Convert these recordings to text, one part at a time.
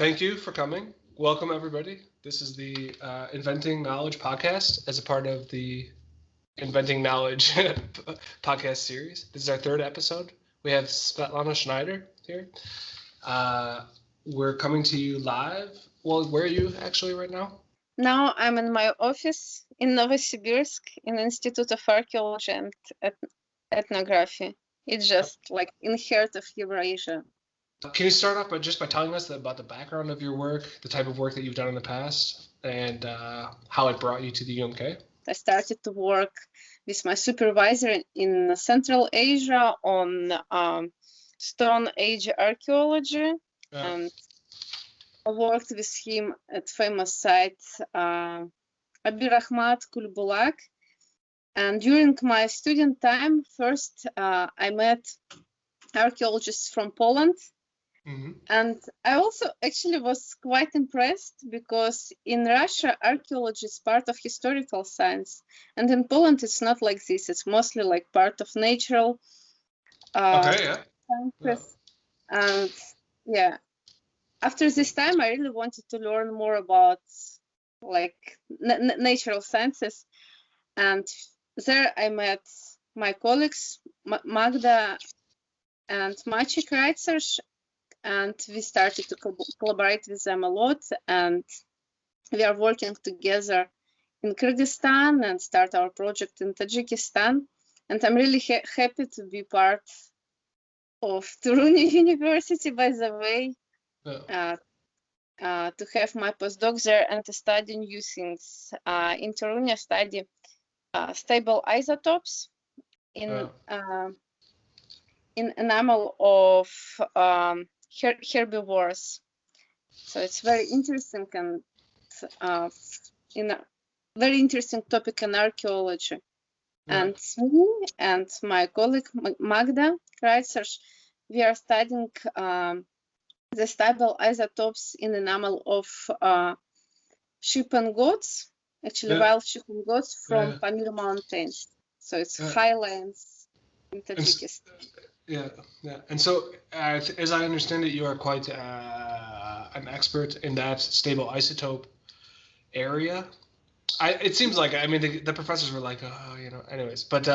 thank you for coming. Welcome, everybody. This is the Inventing Knowledge podcast as a part of the Inventing Knowledge podcast series. This is our third episode. We have Svetlana Schnaider here. We're coming to you live. Well, where are you actually right now? Now I'm in my office in Novosibirsk in Institute of Archaeology and Ethnography. It's just like in heart of Eurasia. Can you start off by telling us about the background of your work, the type of work that you've done in the past, and how it brought you to the UMK? I started to work with my supervisor in Central Asia on Stone Age archaeology, and I worked with him at famous site Abi Rahmat Kulbulak. And during my student time, first I met archaeologists from Poland. Mm-hmm. And I also actually was quite impressed because in Russia, archaeology is part of historical science. And in Poland, it's not like this. It's mostly like part of natural sciences. And yeah, after this time, I really wanted to learn more about like natural sciences. And there I met my colleagues, Magda and Maciek Reitzer, and we started to collaborate with them a lot, and we are working together in Kyrgyzstan and start our project in Tajikistan. And I'm really happy to be part of Toruni University, by the way, to have my postdoc there and to study new things. In Toruni, I study stable isotopes in enamel of herbivores. So it's very interesting and in a very interesting topic in archaeology. And me and my colleague Magda Reitzer, we are studying the stable isotopes in enamel of sheep and goats, actually wild sheep and goats from Pamir Mountains. So it's highlands in Tajikistan. Yeah. And so, as I understand it, you are quite an expert in that stable isotope area. It seems like, I mean, the professors were like, anyways. But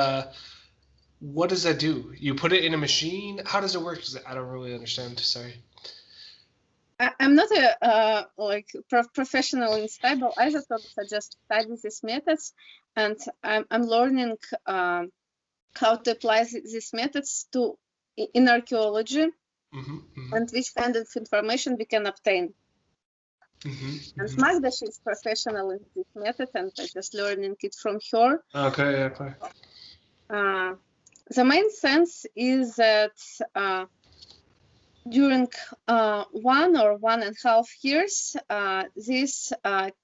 what does that do? You put it in a machine? How does it work? I don't really understand. Sorry. I'm not a professional in stable isotopes. I just study these methods, and I'm learning how to apply these methods in archaeology, and which kind of information we can obtain. And Magda, she's professional in this method, and I'm just learning it from her. Okay. The main sense is that during 1.5 years, these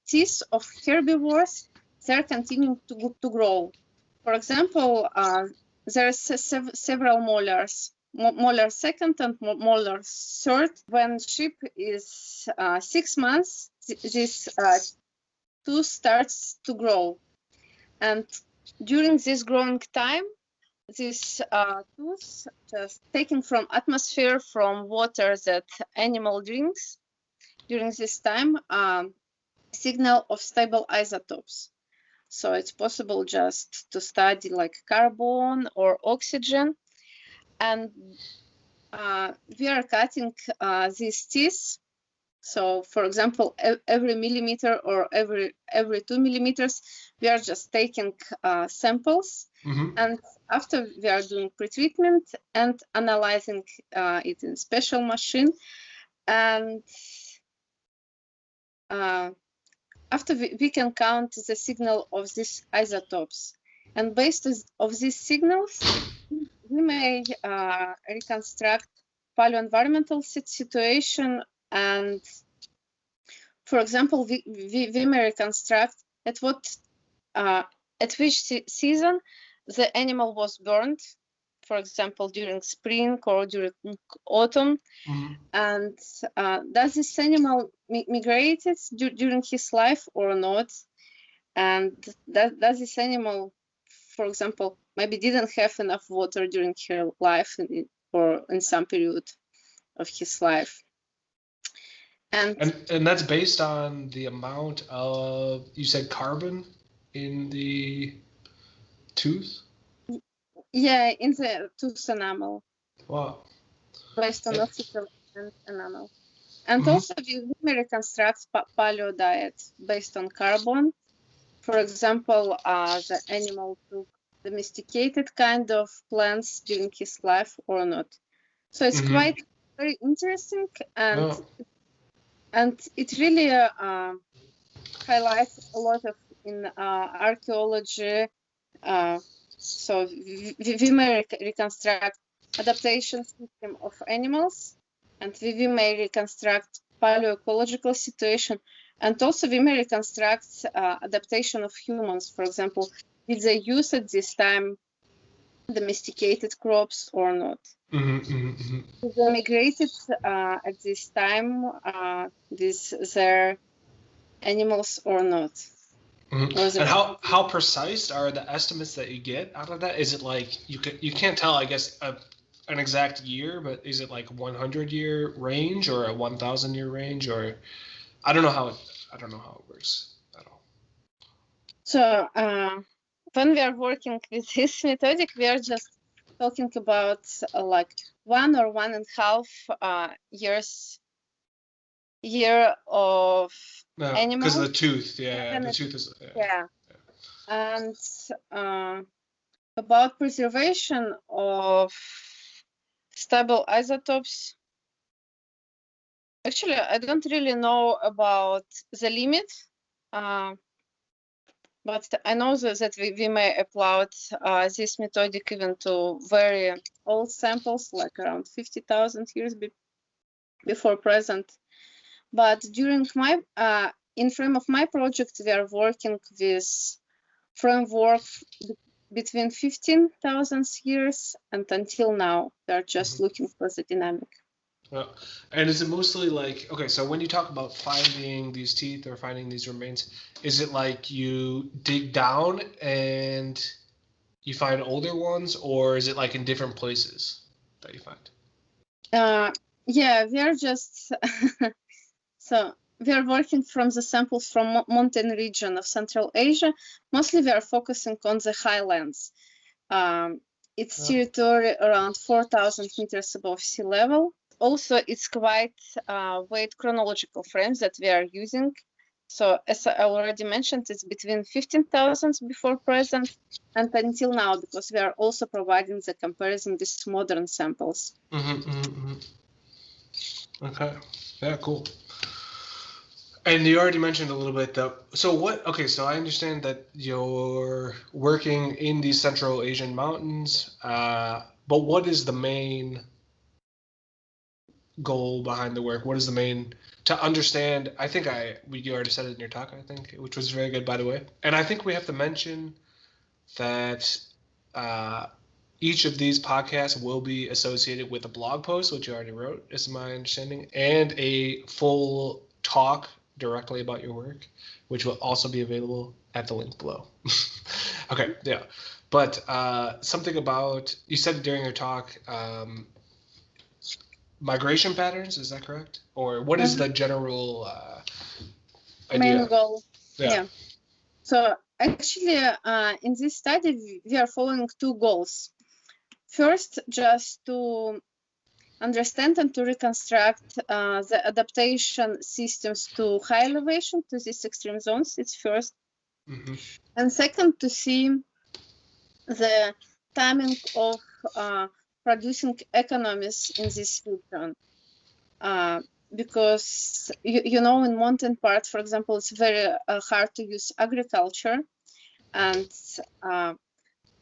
teeth of herbivores, they're continuing to grow. For example, there are several molars, molar second and molar third. When sheep is 6 months, this tooth starts to grow. And during this growing time, this tooth just taken from atmosphere, from water that animal drinks, during this time, signal of stable isotopes. So it's possible just to study like carbon or oxygen. And we are cutting these teeth. So, for example, every millimeter or every 2 millimeters, we are just taking samples. And after we are doing pretreatment and analyzing it in special machine. And after we can count the signal of these isotopes. And based on these signals, we may reconstruct paleoenvironmental situation. And for example, we may reconstruct at which season the animal was burned, for example, during spring or during autumn. And does this animal migrated during his life or not? And does this animal, for example, maybe didn't have enough water during her life or in some period of his life? And that's based on the amount of, you said carbon in the tooth? Yeah, in the tooth enamel. Wow. Based on Yeah. optical and enamel. And Mhm. also we may reconstruct paleo diet based on carbon. For example, the animal took domesticated kind of plants during his life or not. So it's Mhm. quite very interesting, and Oh. it really highlights a lot of in archaeology. So we may reconstruct adaptation system of animals, and we may reconstruct paleoecological situation, and also we may reconstruct adaptation of humans. For example, did they use at this time domesticated crops or not? Mhm, mhm, mhm. Did they migrated at this time with their animals or not? Mhm. Or the And how precise are the estimates that you get out of that? Is it like you can't tell, I guess, an exact year, but is it like 100-year range or a 1,000-year range, or I don't know how it works at all. So when we are working with this methodic, we are just talking about like 1 or 1.5 year of No, because animals. of the tooth. Yeah, And the then tooth is. yeah. And about preservation of stable isotopes, actually, I don't really know about the limit. But I know that we may apply this methodic even to very old samples, like around 50,000 years before present. But during my, in frame of my project, we are working with framework between 15,000 years and until now. We are just looking for the dynamic. Yeah. And is it mostly like, okay, so when you talk about finding these teeth or finding these remains, is it like you dig down and you find older ones, or is it like in different places that you find? Yeah, we are just so we are working from the samples from mountain region of Central Asia. Mostly we are focusing on the highlands. It's territory around 4,000 meters above sea level. Also, it's quite wide chronological frames that we are using. So as I already mentioned, it's between 15,000 before present and until now, because we are also providing the comparison with modern samples. Okay. Yeah, cool. And you already mentioned a little bit that. So what? Okay, so I understand that you're working in these Central Asian mountains, but what is the main goal behind the work? What is the main to understand? I think you already said it in your talk, I think, which was very good, by the way. And I think we have to mention that each of these podcasts will be associated with a blog post, which you already wrote, is my understanding, and a full talk directly about your work, which will also be available at the link below. Okay, yeah. But something about, you said during your talk, migration patterns, is that correct? Or what is the general idea? Main goal. Yeah. So actually, in this study, we are following two goals. First, just to understand and to reconstruct the adaptation systems to high elevation, to these extreme zones. It's first. And second, to see the timing of producing economies in this region. Because, you know, in mountain part, for example, it's very hard to use agriculture. And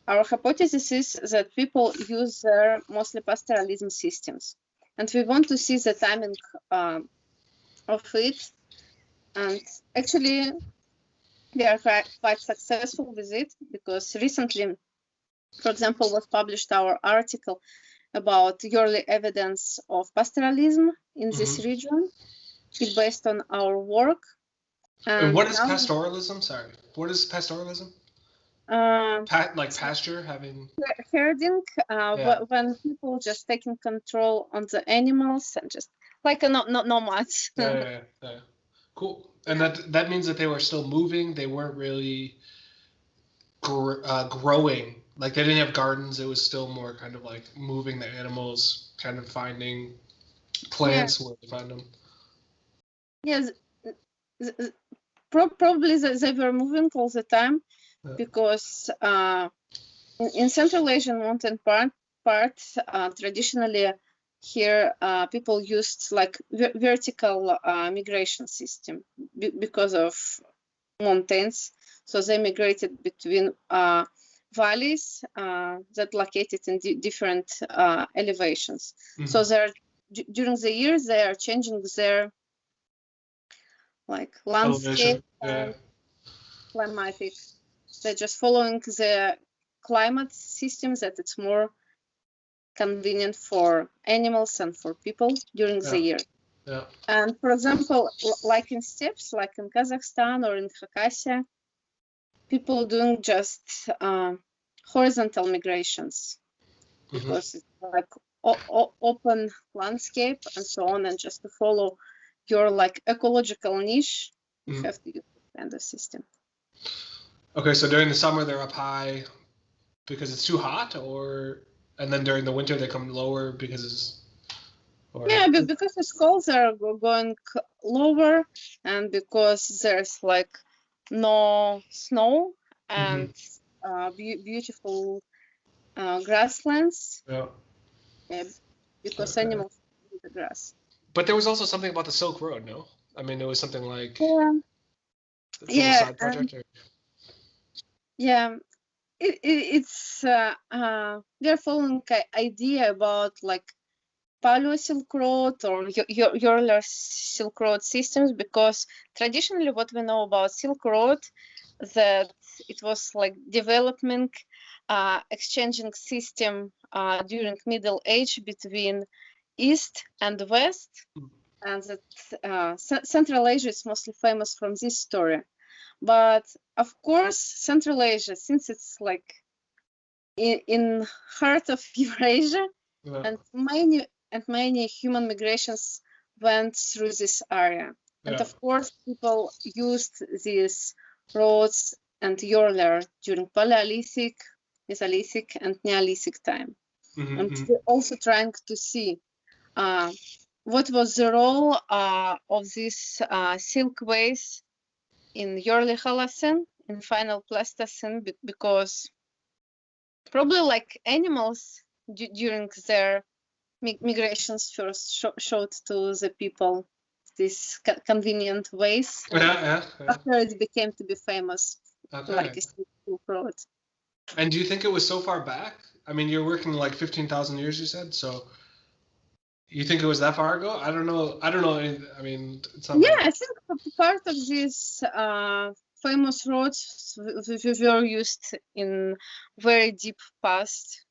our hypothesis is that people use their mostly pastoralism systems. And we want to see the timing of it. And actually, we are quite successful with it, because recently, for example, was published our article about yearly evidence of pastoralism in this region. It's based on our work. And what is pastoralism? Sorry, what is pastoralism? Like pasture, having herding, when people just taking control on the animals and just like a nomads. Yeah. Cool. And that means that they were still moving. They weren't really growing. Like they didn't have gardens. It was still more kind of like moving the animals, kind of finding plants where they find them. Yes, probably they were moving all the time because in Central Asian mountain part traditionally here people used like vertical migration system because of mountains. So they migrated between valleys that located in different elevations. Mm-hmm. So they're during the years they are changing their like landscape and climatic. They're just following the climate system that it's more convenient for animals and for people during the year. Yeah. And for example, like in steppes, like in Kazakhstan or in Khakassia, people doing just horizontal migrations because it's like open landscape and so on, and just to follow your like ecological niche, you have to use this kind of system. Okay, so during the summer they're up high because it's too hot, and then during the winter they come lower because it's because the schools are going lower, and because there's like no snow and beautiful grasslands. Because animals eat the grass. But there was also something about the Silk Road, no? I mean, it was something like side project. It's they're following an idea about like Paleo Silk Road or Euler Silk Road systems, because traditionally what we know about Silk Road, that it was like developing exchanging system during Middle Age between East and West, and that Central Asia is mostly famous from this story. But of course, Central Asia, since it's like in heart of Eurasia, and many human migrations went through this area. And of course, people used these roads and Euler during Paleolithic, Mesolithic, and Neolithic time. And we're also trying to see what was the role of these silkways in early Holocene, in final Pleistocene, because probably like animals during their migrations first showed to the people these convenient ways. After it became to be famous, like a Silk Road. And do you think it was so far back? I mean, you're working like 15,000 years, you said, so you think it was that far ago? I don't know. I mean, it's not I think part of these famous roads were used in very deep past.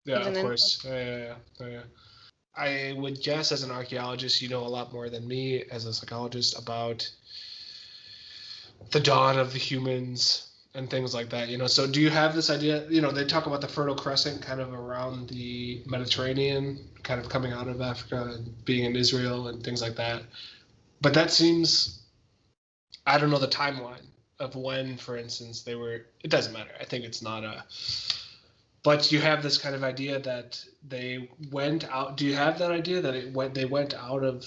Yeah, of course. Yeah. I would guess as an archaeologist, you know a lot more than me as a psychologist about the dawn of the humans and things like that, So do you have this idea, they talk about the Fertile Crescent kind of around the Mediterranean, kind of coming out of Africa and being in Israel and things like that. But that seems, I don't know the timeline of when, for instance, it doesn't matter. I think it's not but you have this kind of idea that they went out. Do you have that idea that they went out of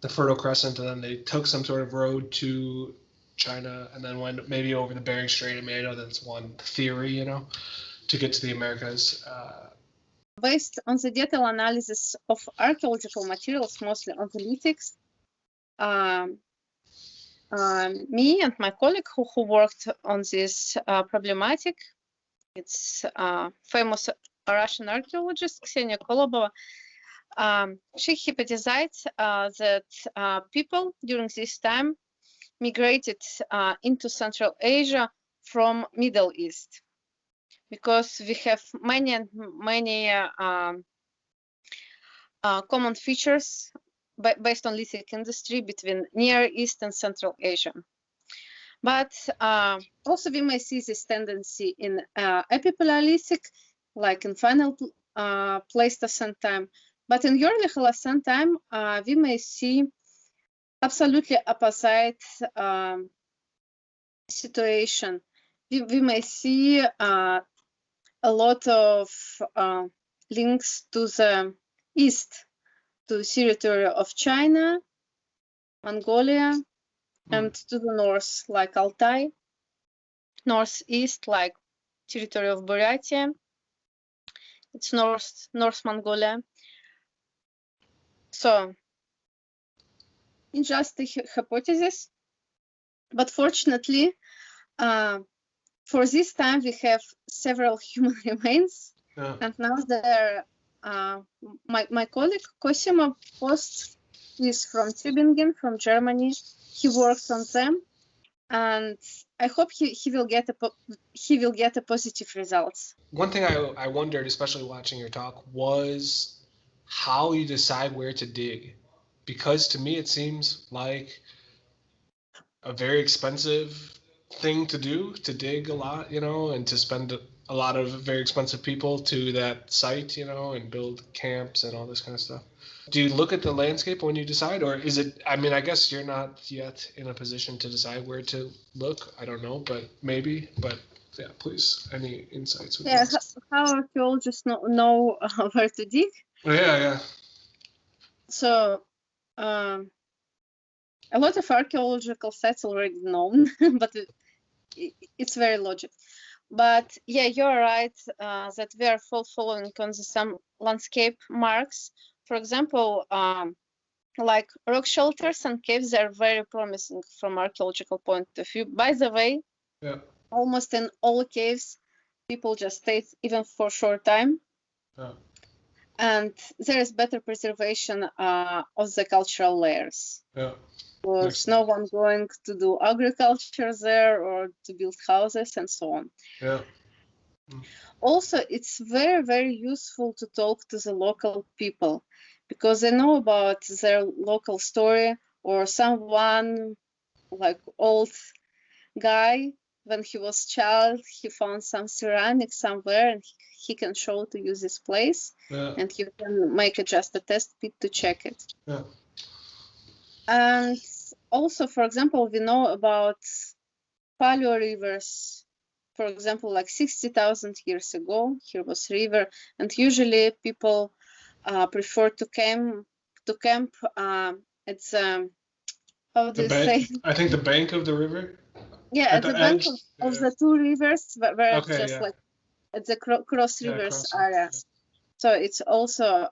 the Fertile Crescent and then they took some sort of road to China and then went maybe over the Bering Strait? I mean, I know that's one theory, to get to the Americas. Based on the detailed analysis of archaeological materials, mostly on the lithics, me and my colleague who worked on this problematic, it's famous Russian archaeologist Ksenia Kolobova. She hypothesized that people during this time migrated into Central Asia from Middle East, because we have many common features based on lithic industry between Near East and Central Asia. But also we may see this tendency in Epipaleolithic, like in final Pleistocene time, But in early Holocene time, we may see absolutely opposite situation. We may see a lot of links to the east, to the territory of China, Mongolia, and to the north, like Altai, northeast, like territory of Buryatia. It's North Mongolia. So, it's just a hypothesis, but fortunately, for this time we have several human remains, and now there. My colleague Cosimo Post is from Tübingen, from Germany. He works on them, and I hope he will get a positive results. One thing I wondered, especially watching your talk, was how you decide where to dig, because to me it seems like a very expensive thing to do, to dig a lot, and to spend a lot of very expensive people to that site, and build camps and all this kind of stuff. Do you look at the landscape when you decide, or is it, I guess you're not yet in a position to decide where to look. I don't know, but maybe, yeah, please, any insights? Yeah, how archaeologists know where to dig? Yeah. So, a lot of archaeological sites already known, but it's very logical. But yeah, you're right that we are following on some landscape marks. For example, like rock shelters and caves are very promising from archaeological point of view. By the way, almost in all caves, people just stay even for a short time. And there is better preservation of the cultural layers. Because no one going to do agriculture there or to build houses and so on. Also, it's very, very useful to talk to the local people because they know about their local story, or someone like old guy, when he was child, he found some ceramics somewhere and he can show to you this place, and you can make just a test pit to check it. And also, for example, we know about paleo rivers. For example, like 60,000 years ago, here was river, and usually people prefer to camp at the, how do you say? I think the bank of the river. Yeah, at the bank of the two rivers, where it's just like at the cross rivers area. So it's also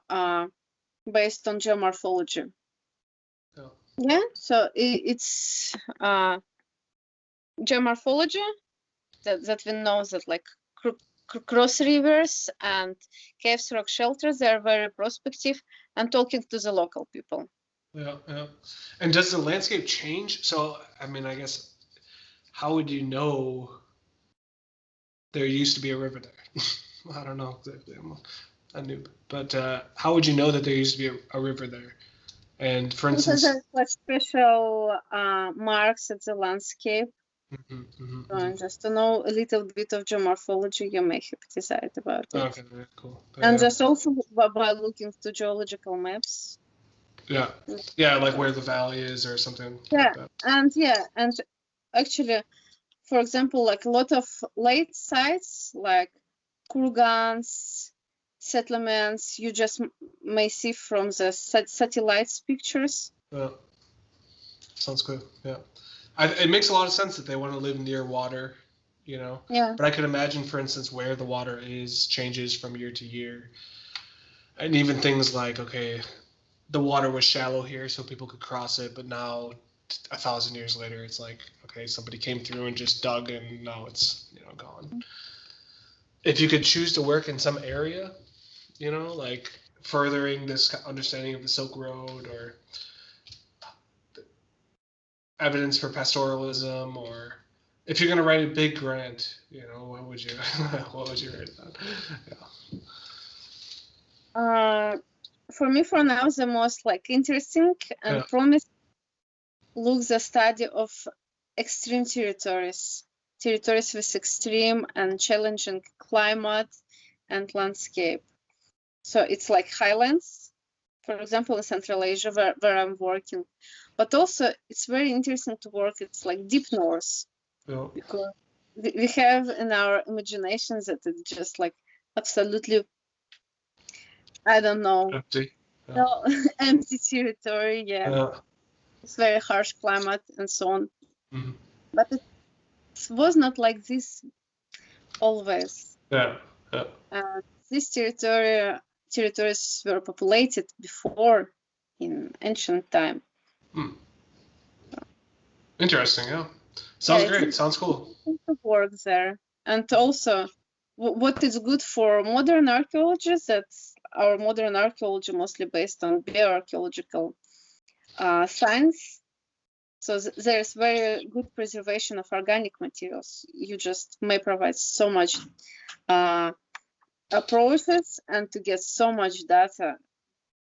based on geomorphology. Yeah, so it's geomorphology that we know that like cross rivers and caves, rock shelters, they are very prospective, and talking to the local people. Yeah. And does the landscape change? So, I guess, how would you know there used to be a river there? I don't know exactly. I'm a noob. But how would you know that there used to be a river there? And for instance, there's like special marks at the landscape. Just to know a little bit of geomorphology, you may have decided about it. Okay, cool. And just also by looking to geological maps. Yeah, like where the valley is or something. Like that. And actually, for example, like a lot of late sites, like kurgans, settlements, you just may see from the satellites pictures. Yeah, sounds good. Yeah, it makes a lot of sense that they want to live near water, Yeah. But I could imagine, for instance, where the water is changes from year to year, and even things like, okay, the water was shallow here so people could cross it, but now 1,000 years later it's like, okay, somebody came through and just dug and now it's gone. If you could choose to work in some area, like furthering this understanding of the Silk Road, or evidence for pastoralism, or if you're going to write a big grant, what would you write about? For me, for now, the most interesting and promising looks the study of extreme territories with extreme and challenging climate and landscape. So it's like highlands, for example, in Central Asia, where I'm working. But also, it's very interesting to work. It's like deep north, Yeah. because we have in our imaginations that it's just like absolutely, I don't know, Empty. Yeah. no, empty territory. Yeah, Yeah. it's very harsh climate and so on. Mhm. But it was not like this always. Yeah. Yeah. These territories were populated before in ancient time. Interesting. Yeah. Sounds Yeah, great. Sounds cool. to work there. And also, what is good for modern archaeology is that our modern archaeology mostly based on bioarchaeological science. So there's very good preservation of organic materials. You just may provide so much approaches, and to get so much data,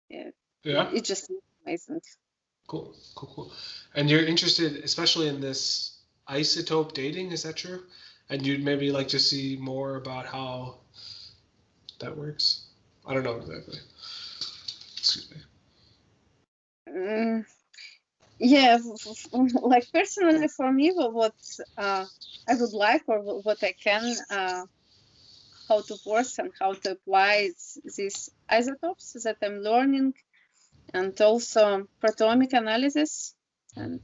Yeah. it's just amazing. Cool. Cool. Cool. And you're interested, especially in this isotope dating, is that true? And you'd maybe like to see more about how that works? I don't know exactly. Excuse me. Yeah, like personally for me, what I would like, or what I can, how to work and how to apply these isotopes that I'm learning, and also proteomic analysis and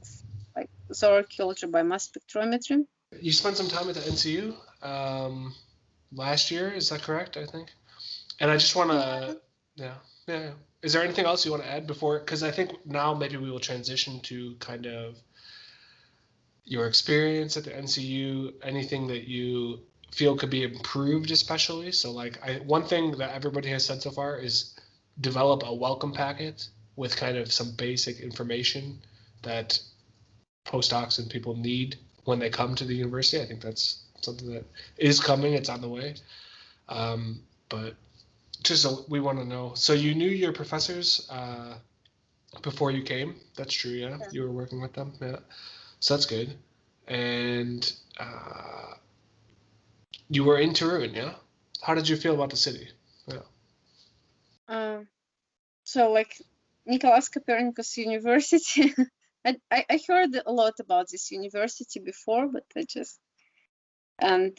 like zooarchaeology by mass spectrometry. You spent some time at the NCU last year, is that correct? I think. And I just want to, yeah. Is there anything else you want to add before? Because I think now maybe we will transition to kind of your experience at the NCU, anything that you feel could be improved, especially. So, like, one thing that everybody has said so far is develop a welcome packet with kind of some basic information that postdocs and people need when they come to the university. I think that's something that is coming. It's on the way. But just so we want to know. So you knew your professors before you came. That's true. Yeah, you were working with them. Yeah, so that's good. And you were in Turin. Yeah. How did you feel about the city? Yeah. So like Nicolaus Copernicus University. I heard a lot about this university before, but and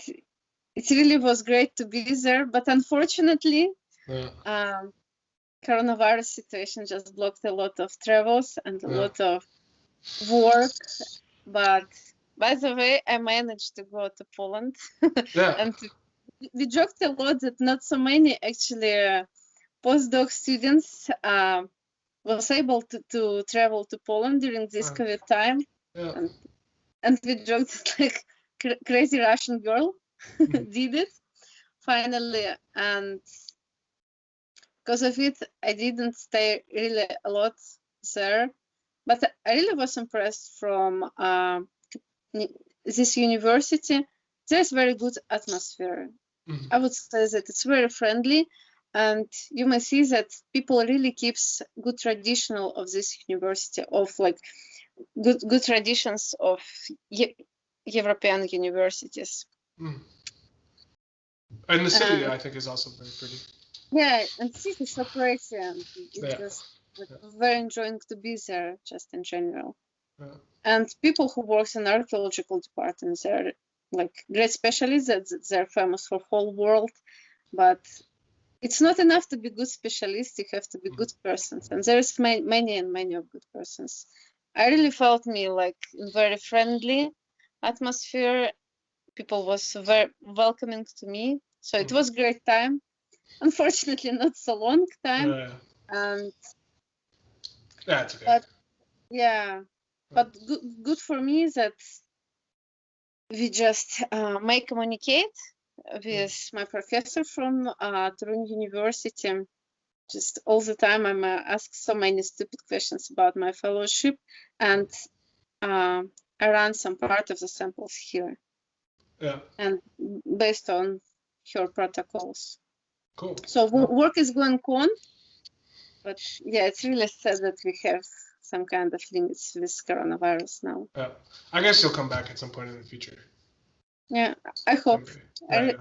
it really was great to be there. But unfortunately, coronavirus situation just blocked a lot of travels and a lot of work. But by the way, I managed to go to Poland. And we joked a lot that not so many actually postdoc students was able to travel to Poland during this COVID time. And we joked that like crazy Russian girl did it finally, and because of it I didn't stay really a lot there, but I really was impressed from this university. There's very good atmosphere. I would say that it's very friendly, and you may see that people really keeps good traditional of this university, of like good traditions of European universities. And the city, I think, is also very pretty. Yeah, and the city is so pretty, and it's just like, very enjoying to be there, just in general. And people who work in archaeological departments, they're like great specialists. That they're famous for whole world, but it's not enough to be good specialists. You have to be good persons, and there's many of good persons. I really felt me like in very friendly atmosphere. People was very welcoming to me, so it was great time. Unfortunately, not so long time. And that's okay. But good for me that we just may communicate with my professor from Turin University. Just all the time I'm asked so many stupid questions about my fellowship, and I ran some part of the samples here. And based on her protocols. Cool. So work is going on, but it's really sad that we have some kind of limits with coronavirus now. I guess you'll come back at some point in the future. Yeah, I hope. I